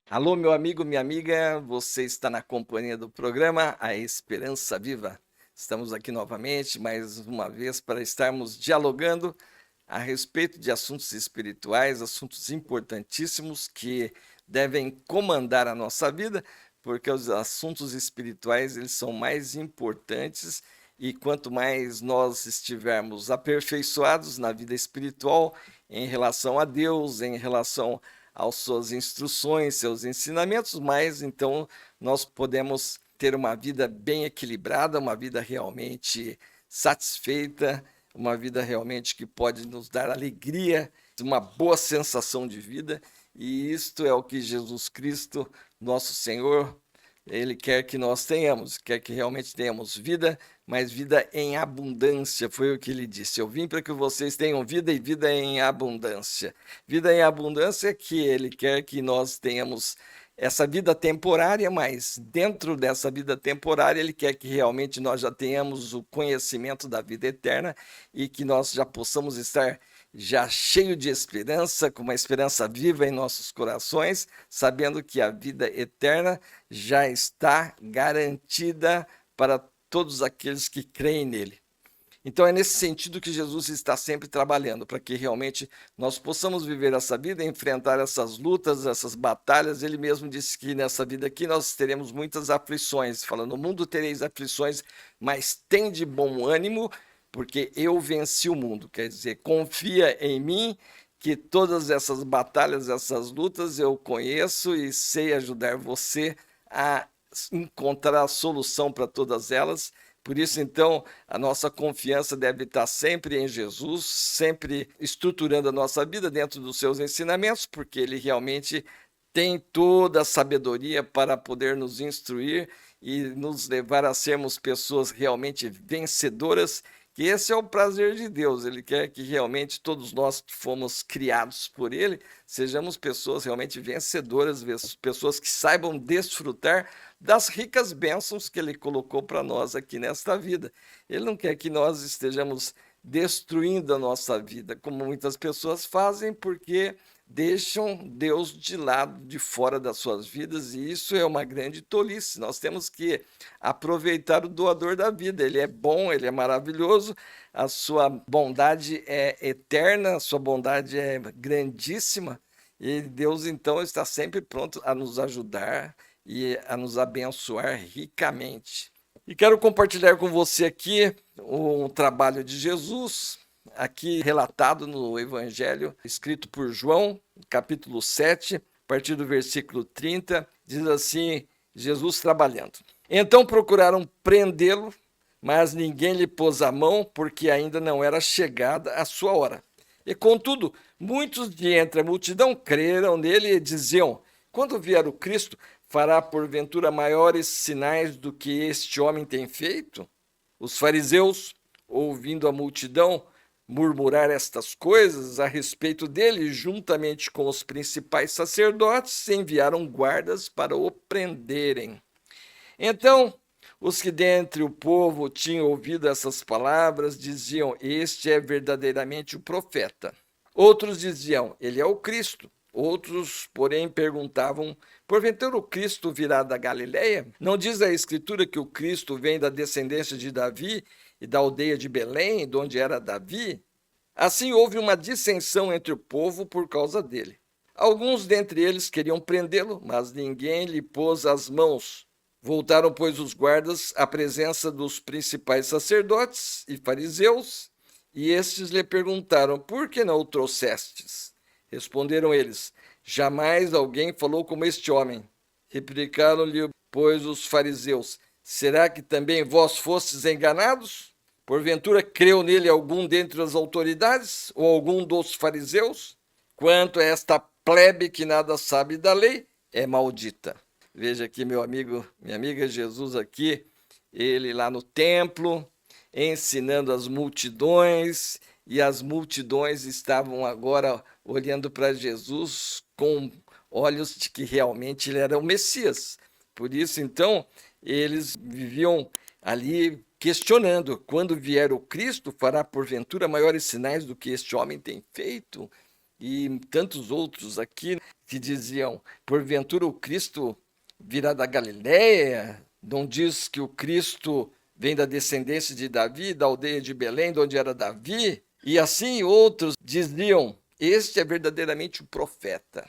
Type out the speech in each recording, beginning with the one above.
Alô, meu amigo, minha amiga, você está na companhia do programa A Esperança Viva. Estamos aqui novamente, mais uma vez, para estarmos dialogando a respeito de assuntos espirituais, assuntos importantíssimos que devem comandar a nossa vida, porque os assuntos espirituais eles são mais importantes e quanto mais nós estivermos aperfeiçoados na vida espiritual em relação a Deus, em relação às suas instruções, seus ensinamentos, mais então nós podemos ter uma vida bem equilibrada, uma vida realmente satisfeita, uma vida realmente que pode nos dar alegria, uma boa sensação de vida, e isto é o que Jesus Cristo, nosso Senhor, ele quer que nós tenhamos, quer que realmente tenhamos vida, mas vida em abundância, foi o que ele disse. Eu vim para que vocês tenham vida e vida em abundância. Vida em abundância é que ele quer que nós tenhamos essa vida temporária, mas dentro dessa vida temporária, ele quer que realmente nós já tenhamos o conhecimento da vida eterna e que nós já possamos estar já cheio de esperança, com uma esperança viva em nossos corações, sabendo que a vida eterna já está garantida para todos aqueles que creem nele. Então é nesse sentido que Jesus está sempre trabalhando, para que realmente nós possamos viver essa vida, enfrentar essas lutas, essas batalhas. Ele mesmo disse que nessa vida aqui nós teremos muitas aflições, falando, no mundo tereis aflições, mas tende bom ânimo, porque eu venci o mundo. Quer dizer, confia em mim, que todas essas batalhas, essas lutas eu conheço e sei ajudar você a encontrar a solução para todas elas. Por isso, então, a nossa confiança deve estar sempre em Jesus, sempre estruturando a nossa vida dentro dos seus ensinamentos, porque ele realmente tem toda a sabedoria para poder nos instruir e nos levar a sermos pessoas realmente vencedoras, que esse é o prazer de Deus. Ele quer que realmente todos nós que fomos criados por ele sejamos pessoas realmente vencedoras, pessoas que saibam desfrutar das ricas bênçãos que ele colocou para nós aqui nesta vida. Ele não quer que nós estejamos destruindo a nossa vida, como muitas pessoas fazem, porque deixam Deus de lado, de fora das suas vidas, e isso é uma grande tolice. Nós temos que aproveitar o doador da vida. Ele é bom, ele é maravilhoso, a sua bondade é eterna, a sua bondade é grandíssima, e Deus então está sempre pronto a nos ajudar e a nos abençoar ricamente. E quero compartilhar com você aqui um trabalho de Jesus, aqui relatado no Evangelho, escrito por João, capítulo 7, a partir do versículo 30, diz assim, Jesus trabalhando. Então procuraram prendê-lo, mas ninguém lhe pôs a mão, porque ainda não era chegada a sua hora. E contudo, muitos de entre a multidão creram nele e diziam, quando vier o Cristo, fará porventura maiores sinais do que este homem tem feito? Os fariseus, ouvindo a multidão murmurar estas coisas a respeito dele, juntamente com os principais sacerdotes, enviaram guardas para o prenderem. Então, os que dentre o povo tinham ouvido essas palavras diziam: Este é verdadeiramente o profeta. Outros diziam: Ele é o Cristo. Outros, porém, perguntavam: Porventura o Cristo virá da Galileia? Não diz a Escritura que o Cristo vem da descendência de Davi e da aldeia de Belém, de onde era Davi? Assim houve uma dissensão entre o povo por causa dele. Alguns dentre eles queriam prendê-lo, mas ninguém lhe pôs as mãos. Voltaram, pois, os guardas à presença dos principais sacerdotes e fariseus, e estes lhe perguntaram: Por que não o trouxestes? Responderam eles: Jamais alguém falou como este homem. Replicaram-lhe, pois, os fariseus: Será que também vós fostes enganados? Porventura creu nele algum dentre as autoridades, ou algum dos fariseus? Quanto a esta plebe que nada sabe da lei, é maldita. Veja aqui, meu amigo, minha amiga, Jesus aqui, ele lá no templo, ensinando as multidões, e as multidões estavam agora olhando para Jesus com olhos de que realmente ele era o Messias. Por isso, então, eles viviam ali questionando: quando vier o Cristo, fará porventura maiores sinais do que este homem tem feito? E tantos outros aqui que diziam: porventura o Cristo virá da Galiléia? Não diz que o Cristo vem da descendência de Davi, da aldeia de Belém, de onde era Davi? E assim outros diziam: este é verdadeiramente o profeta.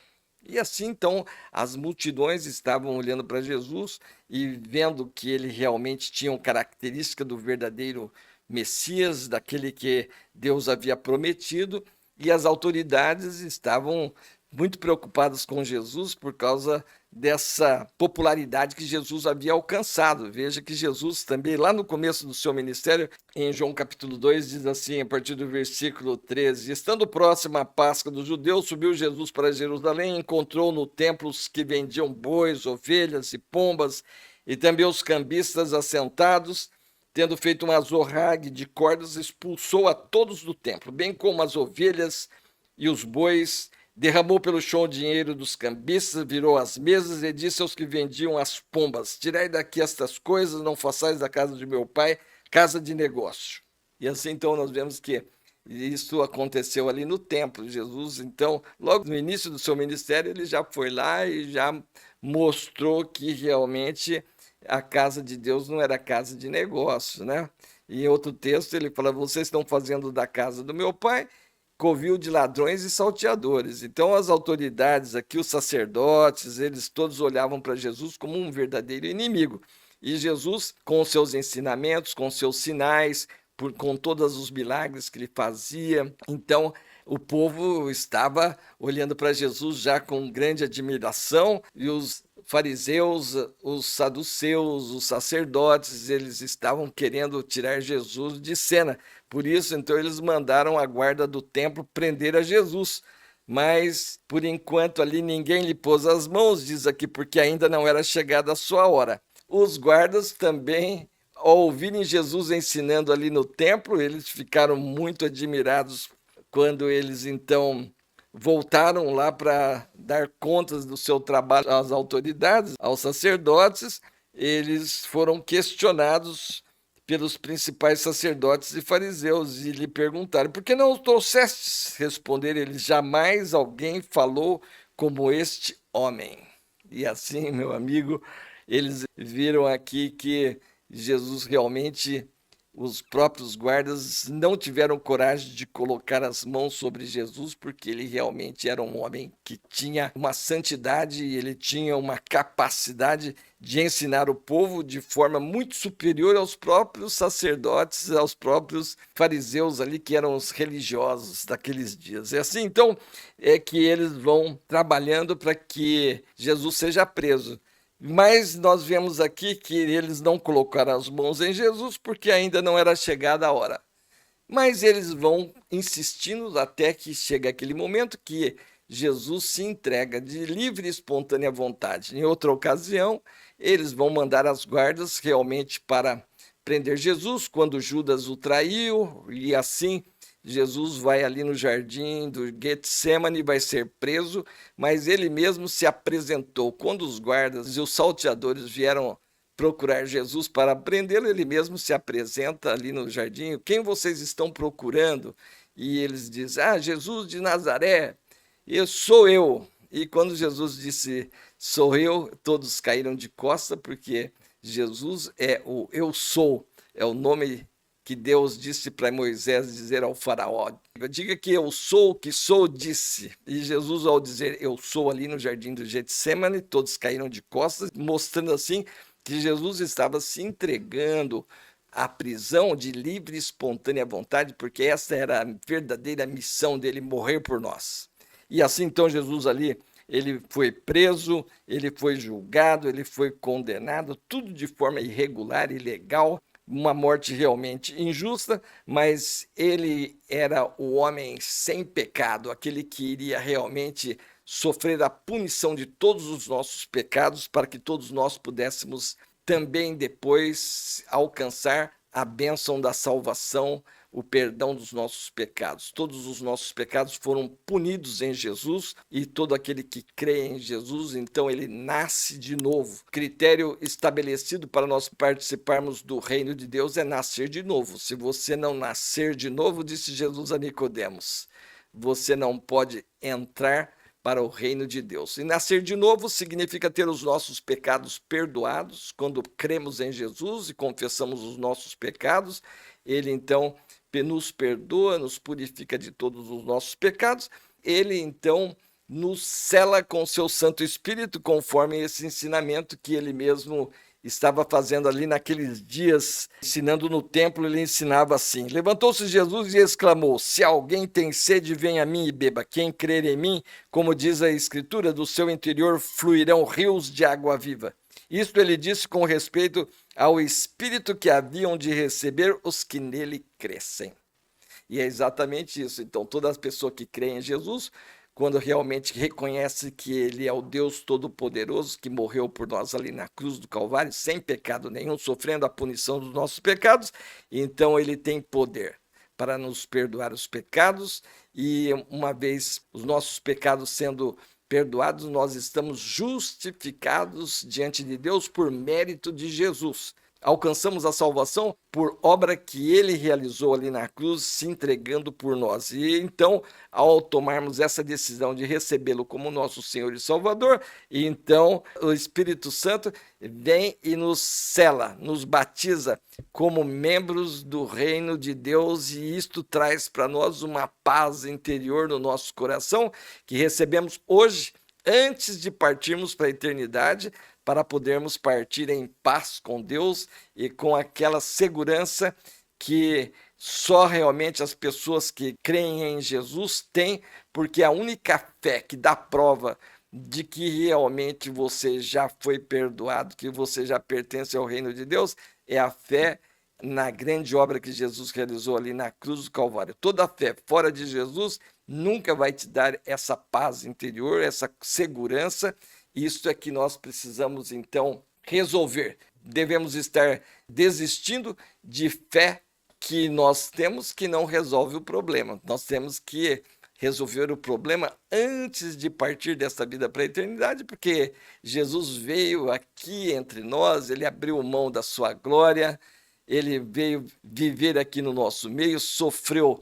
E assim, então, as multidões estavam olhando para Jesus e vendo que ele realmente tinha uma característica do verdadeiro Messias, daquele que Deus havia prometido, e as autoridades estavam muito preocupadas com Jesus por causa dessa popularidade que Jesus havia alcançado. Veja que Jesus também, lá no começo do seu ministério, em João capítulo 2, diz assim, a partir do versículo 13: estando próxima a Páscoa dos judeus, subiu Jesus para Jerusalém e encontrou no templo os que vendiam bois, ovelhas e pombas, e também os cambistas assentados. Tendo feito um azorrague de cordas, expulsou a todos do templo, bem como as ovelhas e os bois. Derramou pelo chão o dinheiro dos cambistas, virou as mesas e disse aos que vendiam as pombas: tirai daqui estas coisas, não façais da casa de meu pai casa de negócio. E assim, então, nós vemos que isso aconteceu ali no templo. Jesus, então, logo no início do seu ministério, ele já foi lá e já mostrou que realmente a casa de Deus não era casa de negócio, né? E em outro texto ele fala: vocês estão fazendo da casa do meu pai covil de ladrões e salteadores. Então as autoridades aqui, os sacerdotes, eles todos olhavam para Jesus como um verdadeiro inimigo. E Jesus, com seus ensinamentos, com seus sinais, com todos os milagres que ele fazia, então o povo estava olhando para Jesus já com grande admiração, e os fariseus, os saduceus, os sacerdotes, eles estavam querendo tirar Jesus de cena. Por isso, então, eles mandaram a guarda do templo prender a Jesus. Mas, por enquanto, ali ninguém lhe pôs as mãos, diz aqui, porque ainda não era chegada a sua hora. Os guardas também, ao ouvirem Jesus ensinando ali no templo, eles ficaram muito admirados quando eles, então, voltaram lá para dar contas do seu trabalho às autoridades, aos sacerdotes. Eles foram questionados pelos principais sacerdotes e fariseus e lhe perguntaram: por que não os trouxestes? Responderam eles: jamais alguém falou como este homem. E assim, meu amigo, eles viram aqui que Jesus realmente, os próprios guardas não tiveram coragem de colocar as mãos sobre Jesus, porque ele realmente era um homem que tinha uma santidade e ele tinha uma capacidade de ensinar o povo de forma muito superior aos próprios sacerdotes, aos próprios fariseus ali, que eram os religiosos daqueles dias. E assim, então, é que eles vão trabalhando para que Jesus seja preso. Mas nós vemos aqui que eles não colocaram as mãos em Jesus porque ainda não era chegada a hora. Mas eles vão insistindo até que chega aquele momento que Jesus se entrega de livre e espontânea vontade. Em outra ocasião, eles vão mandar as guardas realmente para prender Jesus quando Judas o traiu, e assim Jesus vai ali no jardim do Getsemane, vai ser preso, mas ele mesmo se apresentou. Quando os guardas e os salteadores vieram procurar Jesus para prendê-lo, ele mesmo se apresenta ali no jardim: quem vocês estão procurando? E eles dizem: ah, Jesus de Nazaré, sou eu. E quando Jesus disse sou eu, todos caíram de costa, porque Jesus é o eu sou, é o nome que Deus disse para Moisés dizer ao faraó: diga que eu sou o que sou, disse. E Jesus, ao dizer eu sou ali no jardim do Getsemane, todos caíram de costas, mostrando assim que Jesus estava se entregando à prisão de livre e espontânea vontade, porque essa era a verdadeira missão dele, morrer por nós. E assim, então, Jesus ali, ele foi preso, ele foi julgado, ele foi condenado, tudo de forma irregular, ilegal, uma morte realmente injusta, mas ele era o homem sem pecado, aquele que iria realmente sofrer a punição de todos os nossos pecados, para que todos nós pudéssemos também depois alcançar a bênção da salvação, o perdão dos nossos pecados. Todos os nossos pecados foram punidos em Jesus, e todo aquele que crê em Jesus, então ele nasce de novo. O critério estabelecido para nós participarmos do reino de Deus é nascer de novo. Se você não nascer de novo, disse Jesus a Nicodemos, você não pode entrar para o reino de Deus. E nascer de novo significa ter os nossos pecados perdoados. Quando cremos em Jesus e confessamos os nossos pecados, ele então nos perdoa, nos purifica de todos os nossos pecados. Ele então nos sela com seu Santo Espírito, conforme esse ensinamento que ele mesmo estava fazendo ali naqueles dias, ensinando no templo. Ele ensinava assim: levantou-se Jesus e exclamou: se alguém tem sede, venha a mim e beba. Quem crer em mim, como diz a Escritura, do seu interior fluirão rios de água viva. Isto ele disse com respeito ao Espírito que haviam de receber os que nele crescem. E é exatamente isso. Então, toda pessoa que crê em Jesus, quando realmente reconhece que ele é o Deus Todo-Poderoso, que morreu por nós ali na cruz do Calvário, sem pecado nenhum, sofrendo a punição dos nossos pecados, então ele tem poder para nos perdoar os pecados, e uma vez os nossos pecados sendo perdoados, nós estamos justificados diante de Deus por mérito de Jesus. Alcançamos a salvação por obra que ele realizou ali na cruz, se entregando por nós. E então, ao tomarmos essa decisão de recebê-lo como nosso Senhor e Salvador, então o Espírito Santo vem e nos sela, nos batiza como membros do reino de Deus, e isto traz para nós uma paz interior no nosso coração que recebemos hoje, antes de partirmos para a eternidade, para podermos partir em paz com Deus e com aquela segurança que só realmente as pessoas que creem em Jesus têm, porque a única fé que dá prova de que realmente você já foi perdoado, que você já pertence ao reino de Deus, é a fé na grande obra que Jesus realizou ali na cruz do Calvário. Toda fé fora de Jesus nunca vai te dar essa paz interior, essa segurança. Isso é que nós precisamos, então, resolver. Devemos estar desistindo de fé que nós temos que não resolve o problema. Nós temos que resolver o problema antes de partir desta vida para a eternidade, porque Jesus veio aqui entre nós, ele abriu mão da sua glória, ele veio viver aqui no nosso meio, sofreu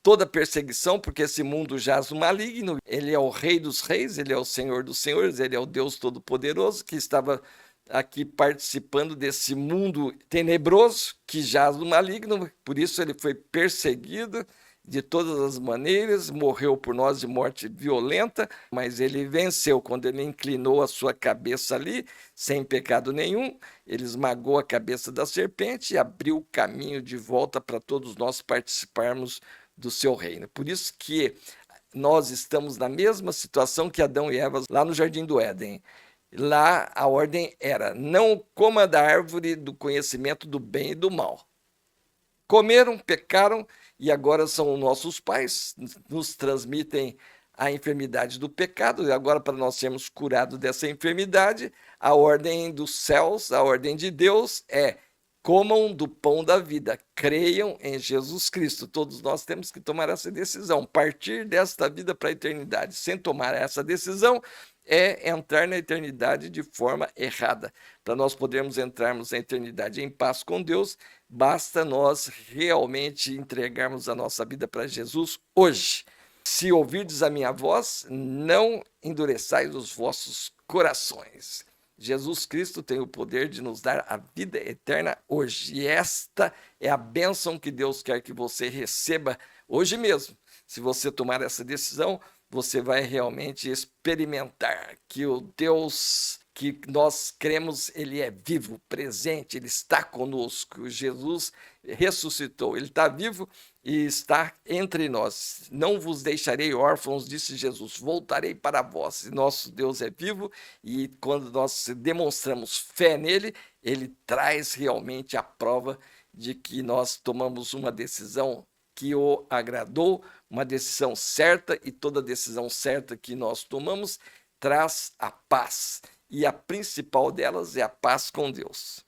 toda perseguição, porque esse mundo jaz no maligno. Ele é o Rei dos Reis, ele é o Senhor dos Senhores, ele é o Deus Todo-Poderoso que estava aqui participando desse mundo tenebroso que jaz no maligno. Por isso ele foi perseguido de todas as maneiras, morreu por nós de morte violenta, mas ele venceu quando ele inclinou a sua cabeça ali, sem pecado nenhum. Ele esmagou a cabeça da serpente e abriu o caminho de volta para todos nós participarmos do seu reino. Por isso que nós estamos na mesma situação que Adão e Eva lá no Jardim do Éden. Lá a ordem era: não coma da árvore do conhecimento do bem e do mal. Comeram, pecaram, e agora são nossos pais, nos transmitem a enfermidade do pecado, e agora, para nós sermos curados dessa enfermidade, a ordem dos céus, a ordem de Deus é: comam do pão da vida, creiam em Jesus Cristo. Todos nós temos que tomar essa decisão, partir desta vida para a eternidade. Sem tomar essa decisão, é entrar na eternidade de forma errada. Para nós podermos entrarmos na eternidade em paz com Deus, basta nós realmente entregarmos a nossa vida para Jesus hoje. Se ouvirdes a minha voz, não endureçais os vossos corações. Jesus Cristo tem o poder de nos dar a vida eterna hoje. E esta é a bênção que Deus quer que você receba hoje mesmo. Se você tomar essa decisão, você vai realmente experimentar que o Deus que nós cremos, ele é vivo, presente, ele está conosco. Jesus ressuscitou, ele está vivo e está entre nós. Não vos deixarei órfãos, disse Jesus, voltarei para vós. E nosso Deus é vivo, e quando nós demonstramos fé nele, ele traz realmente a prova de que nós tomamos uma decisão que o agradou, uma decisão certa, e toda decisão certa que nós tomamos traz a paz. E a principal delas é a paz com Deus.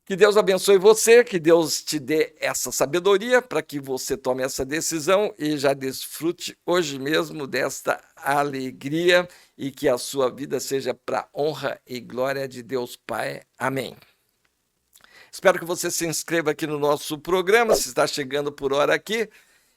Que Deus abençoe você, que Deus te dê essa sabedoria para que você tome essa decisão e já desfrute hoje mesmo desta alegria, e que a sua vida seja para honra e glória de Deus Pai. Amém. Espero que você se inscreva aqui no nosso programa, se está chegando por hora aqui,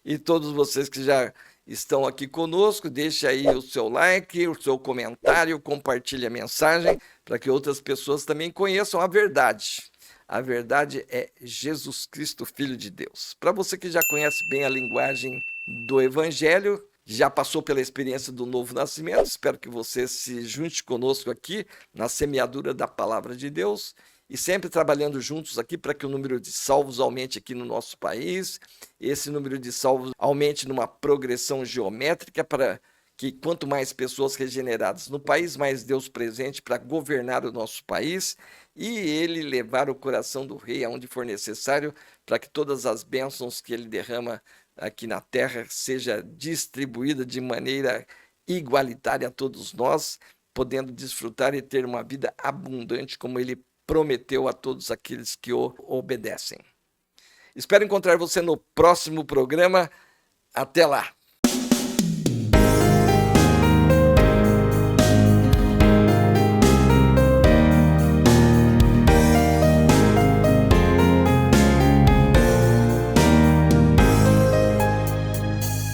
e todos vocês que já estão aqui conosco. Deixe aí o seu like, o seu comentário, compartilhe a mensagem para que outras pessoas também conheçam a verdade. A verdade é Jesus Cristo, Filho de Deus. Para você que já conhece bem a linguagem do Evangelho, já passou pela experiência do novo nascimento, espero que você se junte conosco aqui na semeadura da palavra de Deus e sempre trabalhando juntos aqui para que o número de salvos aumente aqui no nosso país, esse número de salvos aumente numa progressão geométrica para que quanto mais pessoas regeneradas no país, mais Deus presente para governar o nosso país e ele levar o coração do rei aonde for necessário para que todas as bênçãos que ele derrama aqui na terra seja distribuída de maneira igualitária a todos nós, podendo desfrutar e ter uma vida abundante como ele prometeu a todos aqueles que o obedecem. Espero encontrar você no próximo programa. Até lá!